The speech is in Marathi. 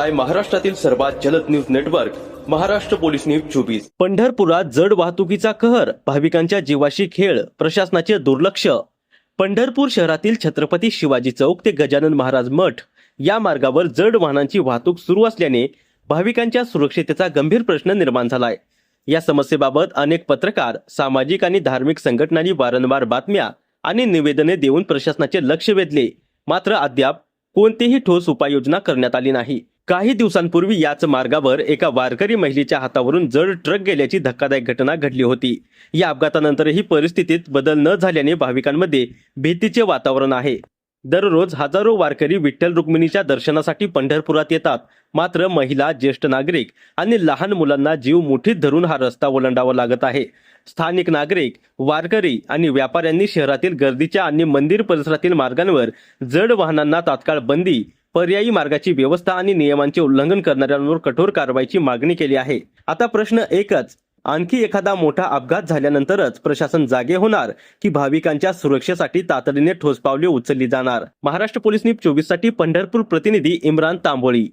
पाहताय महाराष्ट्रातील सर्वात जलद news network Maharashtra police news 24। पंढरपुरात जड वाहतुकीचा कहर, भाविकांच्या जीवाशी खेळ, प्रशासनाचे दुर्लक्ष। पंढरपूर शहरातील छत्रपती शिवाजी चौक ते गजानन महाराज मठ या मार्गावर जड वाहनांची वाहतूक सुरू असल्याने भाविकांच्या सुरक्षिततेचा गंभीर प्रश्न निर्माण झालाय। या समस्येबाबत अनेक पत्रकार, सामाजिक आणि धार्मिक संघटनांनी वारंवार बातम्या आणि निवेदने देऊन प्रशासनाचे लक्ष वेधले, मात्र अद्याप कोणतीही ठोस उपाययोजना करण्यात आली नाही। काही दिवसांपूर्वी याच मार्गावर एका वारकरी महिलेच्या हातावरून जड ट्रक गेल्याची धक्कादायक घटना घडली होती। या अपघातानंतरही परिस्थितीत बदल न झाल्याने भाविकांमध्ये भीतीचे वातावरण आहे। दररोज हजारो वारकरी विठ्ठल रुक्मिणीच्या दर्शनासाठी पंढरपुरात येतात, मात्र महिला, ज्येष्ठ नागरिक आणि लहान मुलांना जीव मुठीत धरून हा रस्ता ओलांडावा लागत आहे। स्थानिक नागरिक, वारकरी आणि व्यापाऱ्यांनी शहरातील गर्दीच्या आणि मंदिर परिसरातील मार्गांवर जड वाहनांना तात्काळ बंदी, पर्यायी मार्गाची व्यवस्था आणि नियमांचे उल्लंघन करणाऱ्यांवर कठोर कारवाईची मागणी केली आहे। आता प्रश्न एकच, आणखी एखादा मोठा अपघात झाल्यानंतरच प्रशासन जागे होणार की भाविकांच्या सुरक्षेसाठी तातडीने ठोस पावले उचलली जाणार? महाराष्ट्र पोलीस न्यूज 24 साठी पंढरपूर प्रतिनिधी इम्रान तांबोळी।